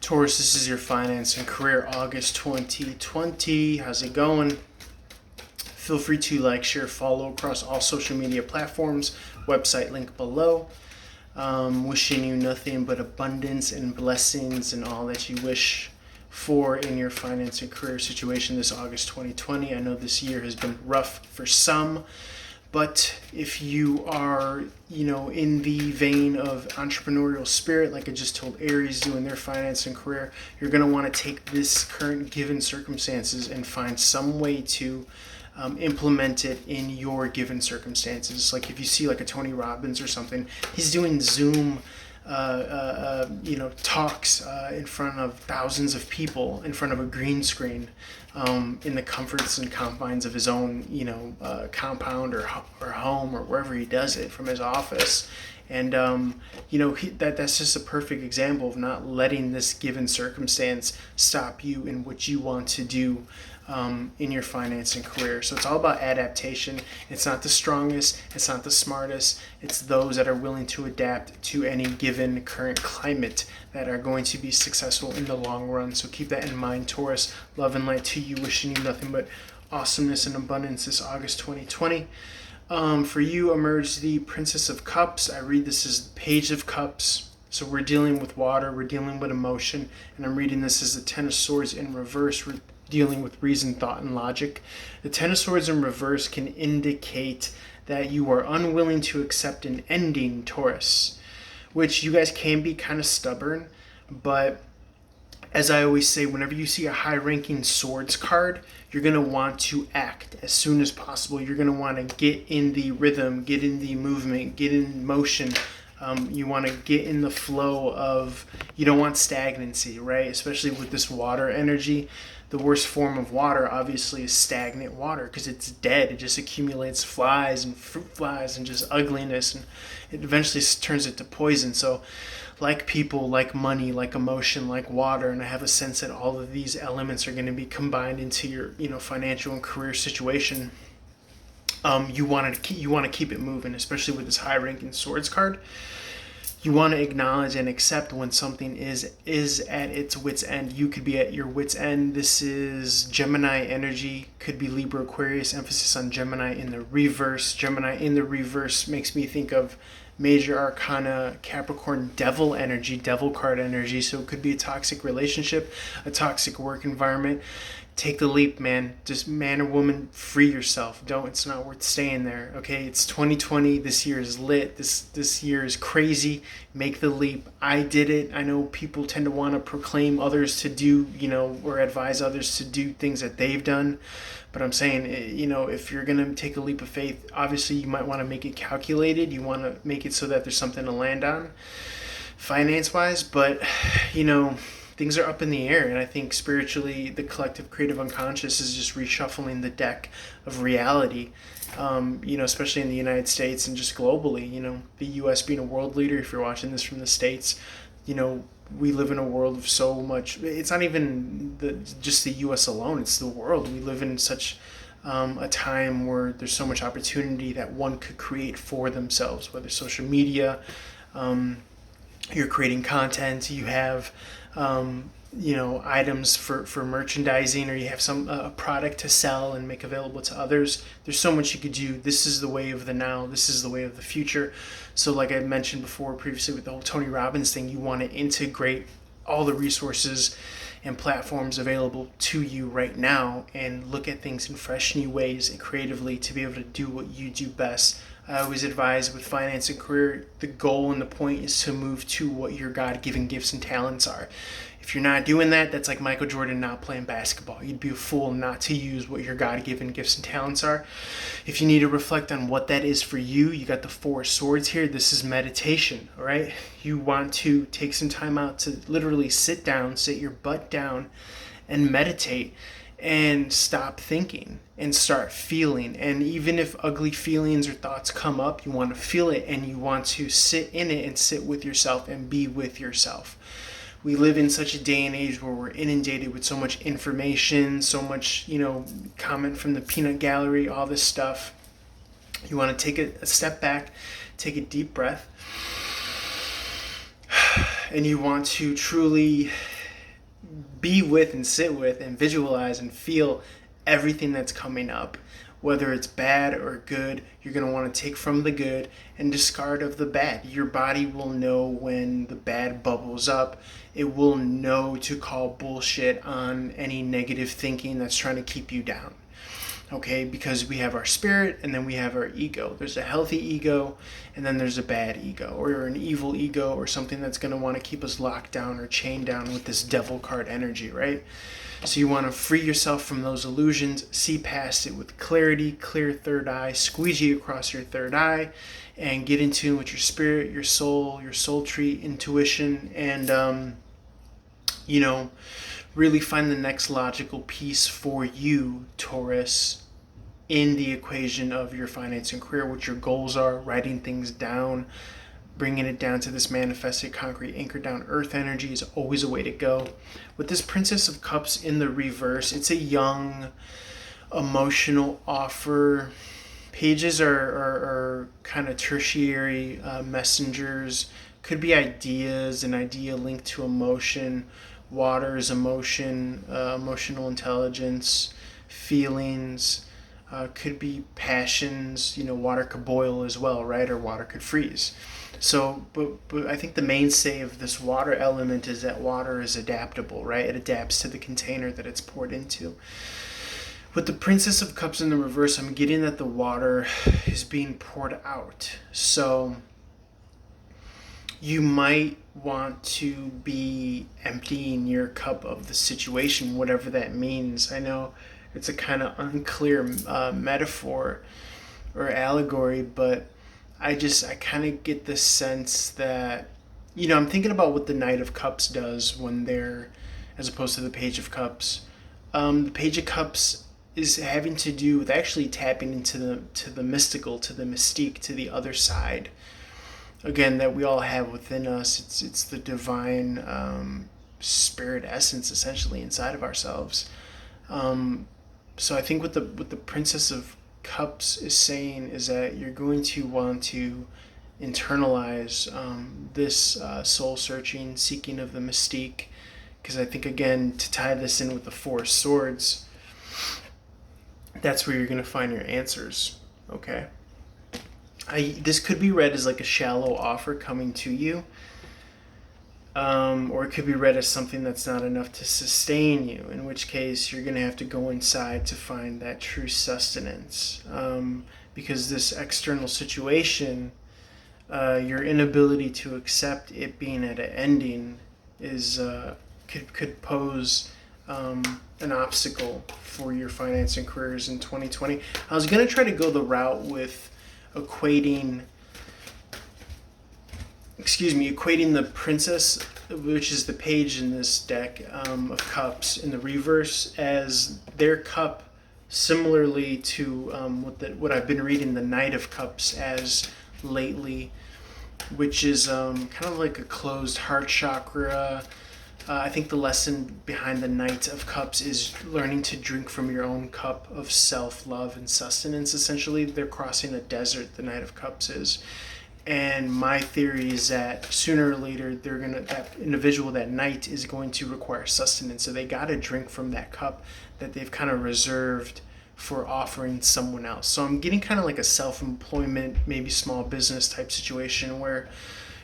Taurus, this is your finance and career August 2020. How's it going? Feel free to like, share, follow across all social media platforms. Website link below. Wishing you nothing but abundance and blessings and all that you wish for in your finance and career situation this August 2020. I know this year has been rough for some, but if you are, in the vein of entrepreneurial spirit, like I just told Aries doing their finance and career, you're going to want to take this current given circumstances and find some way to implement it in your given circumstances. Like if you see like a Tony Robbins or something, he's doing Zoom talks in front of thousands of people in front of a green screen, in the comforts and confines of his own, compound or home or wherever he does it from his office. And, that's just a perfect example of not letting this given circumstance stop you in what you want to do in your finance and career. So it's all about adaptation. It's not the strongest, it's not the smartest, it's those that are willing to adapt to any given current climate that are going to be successful in the long run. So keep that in mind, Taurus. Love and light to you, wishing you nothing but awesomeness and abundance this August 2020. For you emerged the Princess of Cups. I read this as the Page of Cups. So we're dealing with water, we're dealing with emotion, and I'm reading this as the Ten of Swords in reverse. We're dealing with reason, thought, and logic. The Ten of Swords in reverse can indicate that you are unwilling to accept an ending, Taurus, which you guys can be kind of stubborn, but as I always say, whenever you see a high-ranking swords card, you're going to want to act as soon as possible. You're going to want to get in the rhythm, get in the movement, get in motion. You want to get in the flow of, you don't want stagnancy, right? Especially with this water energy. The worst form of water, obviously, is stagnant water because it's dead. It just accumulates flies and fruit flies and just ugliness, and it eventually turns it to poison. So like people, like money, like emotion, like water, and I have a sense that all of these elements are going to be combined into your financial and career situation. You want to keep it moving, especially with this high-ranking swords card. You want to acknowledge and accept when something is at its wit's end. You could be at your wit's end. This is Gemini energy, could be Libra, Aquarius, emphasis on Gemini in the reverse. Gemini in the reverse makes me think of major arcana, Capricorn, devil energy, devil card energy. So it could be a toxic relationship, a toxic work environment. Take the leap, man. Just man or woman, free yourself. It's not worth staying there. Okay, it's 2020. This year is lit. This year is crazy. Make the leap. I did it. I know people tend to want to proclaim others to do, or advise others to do things that they've done. But I'm saying, if you're going to take a leap of faith, obviously you might want to make it calculated. You want to make it so that there's something to land on finance-wise. But, things are up in the air, and I think spiritually the collective creative unconscious is just reshuffling the deck of reality, especially in the United States and just globally. The U.S. being a world leader, if you're watching this from the States, we live in a world of so much. It's not even just the U.S. alone, it's the world. We live in such a time where there's so much opportunity that one could create for themselves, whether social media, you're creating content, you have items for merchandising, or you have some product to sell and make available to others. There's so much you could do. This is the way of the now. This is the way of the future. So like I mentioned before previously with the whole Tony Robbins thing, you want to integrate all the resources and platforms available to you right now and look at things in fresh new ways and creatively to be able to do what you do best. I always advise with finance and career, the goal and the point is to move to what your God-given gifts and talents are. If you're not doing that, that's like Michael Jordan not playing basketball. You'd be a fool not to use what your God-given gifts and talents are. If you need to reflect on what that is for you, you got the Four of Swords here. This is meditation, all right? You want to take some time out to literally sit down, sit your butt down, and meditate. And stop thinking and start feeling. And even if ugly feelings or thoughts come up, you want to feel it and you want to sit in it and sit with yourself and be with yourself. We live in such a day and age where we're inundated with so much information, so much, comment from the peanut gallery, all this stuff. You want to take a step back, take a deep breath, and you want to truly be with and sit with and visualize and feel everything that's coming up. Whether it's bad or good, you're going to want to take from the good and discard of the bad. Your body will know when the bad bubbles up. It will know to call bullshit on any negative thinking that's trying to keep you down. Okay, because we have our spirit and then we have our ego. There's a healthy ego and then there's a bad ego, or an evil ego, or something that's going to want to keep us locked down or chained down with this devil card energy, right? So you want to free yourself from those illusions, see past it with clarity, clear third eye, squeegee across your third eye, and get in tune with your spirit, your soul tree, intuition, and really find the next logical piece for you, Taurus, in the equation of your finance and career, what your goals are, writing things down, bringing it down to this manifested concrete anchor down earth energy is always a way to go. With this Princess of Cups in the reverse, it's a young, emotional offer. Pages are kind of tertiary messengers. Could be ideas, an idea linked to emotion. Water is emotion, emotional intelligence, feelings. Could be passions. Water could boil as well, right? Or water could freeze. So, but I think the mainstay of this water element is that water is adaptable, right? It adapts to the container that it's poured into. With the Princess of Cups in the reverse, I'm getting that the water is being poured out. So you might want to be emptying your cup of the situation, whatever that means. I know it's a kind of unclear metaphor or allegory, but I kind of get the sense that, I'm thinking about what the Knight of Cups does when they're, as opposed to the Page of Cups. The Page of Cups is having to do with actually tapping into the mystical, to the mystique, to the other side. Again, that we all have within us. It's the divine spirit essence, essentially, inside of ourselves. So I think what the Princess of Cups is saying is that you're going to want to internalize this soul searching, seeking of the mystique, because I think, again, to tie this in with the Four of Swords, that's where you're going to find your answers. Okay, this could be read as like a shallow offer coming to you, or it could be read as something that's not enough to sustain you, in which case you're going to have to go inside to find that true sustenance, because this external situation, your inability to accept it being at an ending is could pose an obstacle for your finance and careers in 2020. I was going to try to go the route with equating the Princess, which is the page in this deck of cups in the reverse, as their cup, similarly to what I've been reading the Knight of Cups as lately, which is kind of like a closed heart chakra. I think the lesson behind the Knight of Cups is learning to drink from your own cup of self-love and sustenance. Essentially, they're crossing a desert, the Knight of Cups is. And my theory is that sooner or later, that individual, that knight, is going to require sustenance. So they got to drink from that cup that they've kind of reserved for offering someone else. So I'm getting kind of like a self-employment, maybe small business type situation where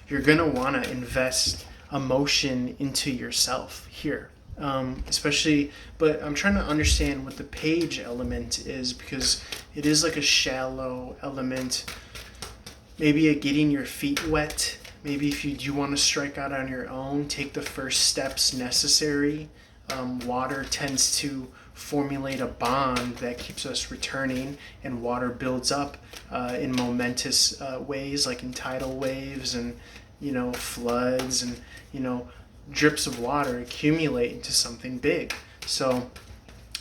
you're going to want to invest emotion into yourself here. Especially, but I'm trying to understand what the page element is, because it is like a shallow element. Maybe a getting your feet wet. Maybe if you do want to strike out on your own, take the first steps necessary. Water tends to formulate a bond that keeps us returning, and water builds up in momentous ways, like in tidal waves and floods, and drips of water accumulate into something big. So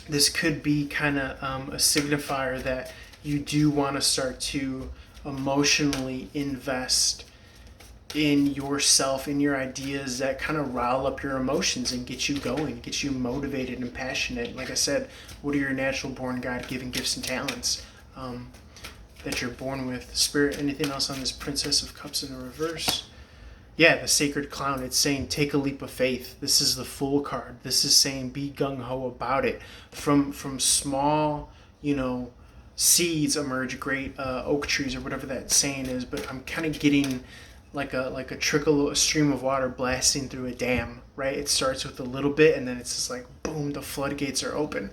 this could be kind of a signifier that you do want to start to emotionally invest in yourself, in your ideas that kind of rile up your emotions and get you going, get you motivated and passionate. Like I said, what are your natural born God-given gifts and talents that you're born with? Spirit, anything else on this Princess of Cups in the reverse? Yeah, the Sacred Clown. It's saying take a leap of faith. This is the Fool card. This is saying be gung ho about it. From small, you know, seeds emerge great oak trees, or whatever that saying is. But I'm kind of getting like a trickle, a stream of water blasting through a dam. Right? It starts with a little bit, and then it's just like boom, the floodgates are open.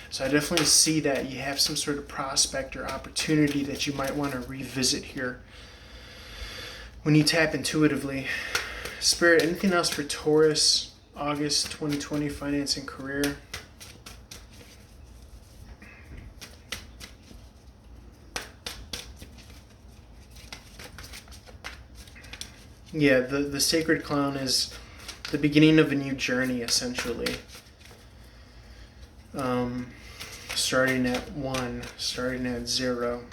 So I definitely see that you have some sort of prospect or opportunity that you might want to revisit here when you tap intuitively. Spirit, anything else for Taurus, August 2020, finance and career? Yeah, the Sacred Clown is the beginning of a new journey, essentially. Starting at 1, starting at 0.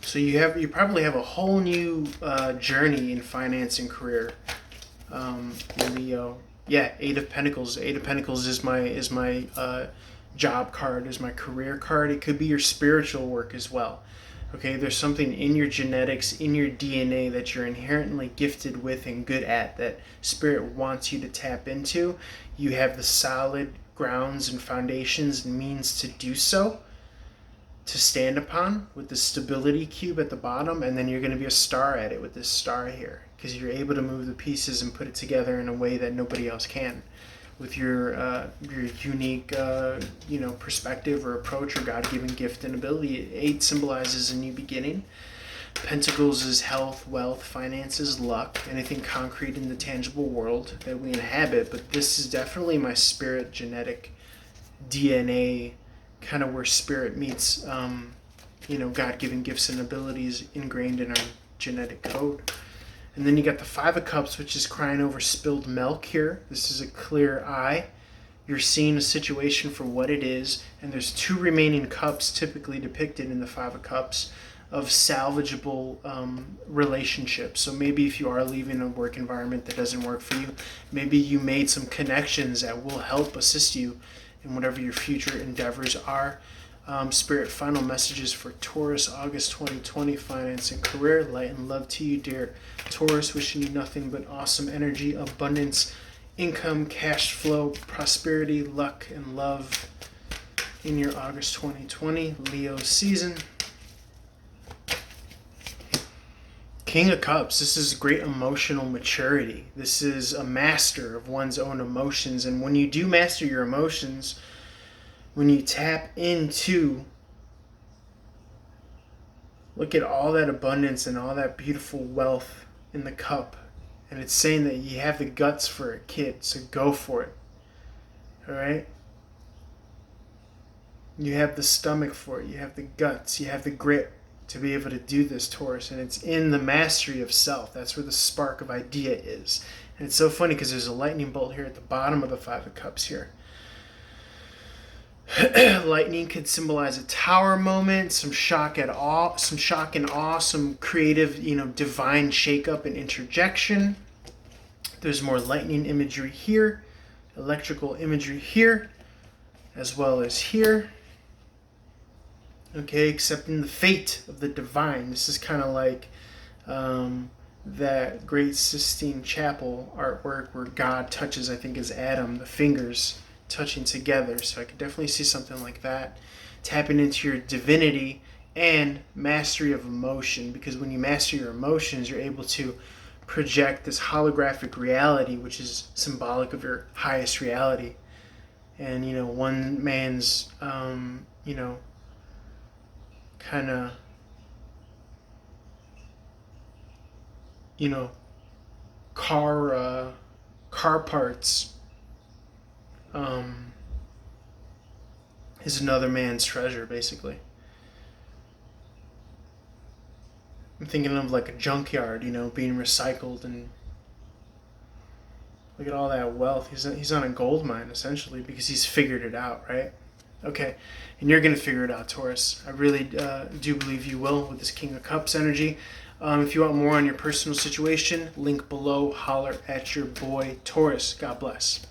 So you probably have a whole new journey in finance and career, Leo. Yeah, 8 of Pentacles. 8 of Pentacles is my job card, is my career card. It could be your spiritual work as well. Okay, there's something in your genetics, in your DNA that you're inherently gifted with and good at that Spirit wants you to tap into. You have the solid grounds and foundations and means to do so, to stand upon with the stability cube at the bottom, and then you're going to be a star at it with this star here, because you're able to move the pieces and put it together in a way that nobody else can, with your unique perspective or approach or God-given gift and ability. 8 symbolizes a new beginning. Pentacles is health, wealth, finances, luck, anything concrete in the tangible world that we inhabit. But this is definitely my spirit genetic DNA, kind of where spirit meets God-given gifts and abilities ingrained in our genetic code. And then you got the 5 of Cups, which is crying over spilled milk here. This is a clear eye. You're seeing a situation for what it is, and there's 2 remaining cups typically depicted in the 5 of Cups of salvageable relationships. So maybe if you are leaving a work environment that doesn't work for you, maybe you made some connections that will help assist you in whatever your future endeavors are. Spirit, final messages for Taurus, August 2020, finance and career. Light and love to you, dear Taurus. Wishing you nothing but awesome energy, abundance, income, cash flow, prosperity, luck, and love in your August 2020 Leo season. King of Cups, this is great emotional maturity. This is a master of one's own emotions. And when you do master your emotions, when you tap into, look at all that abundance and all that beautiful wealth in the cup. And it's saying that you have the guts for it, kid, so go for it. All right? You have the stomach for it. You have the guts. You have the grit to be able to do this, Taurus. And it's in the mastery of self. That's where the spark of idea is. And it's so funny because there's a lightning bolt here at the bottom of the 5 of Cups here. Lightning could symbolize a tower moment, some shock and awe, some creative, divine shakeup and interjection. There's more lightning imagery here, electrical imagery here, as well as here. Okay, accepting the fate of the divine. This is kind of like that great Sistine Chapel artwork where God touches, I think, as Adam, the fingers touching together. So I could definitely see something like that. Tapping into your divinity and mastery of emotion, because when you master your emotions, you're able to project this holographic reality, which is symbolic of your highest reality. And, one man's, kind of, car parts is another man's treasure, basically. I'm thinking of like a junkyard, being recycled, and look at all that wealth. He's on a gold mine, essentially, because he's figured it out, right? Okay, and you're going to figure it out, Taurus. I really do believe you will with this King of Cups energy. If you want more on your personal situation, link below. Holler at your boy, Taurus. God bless.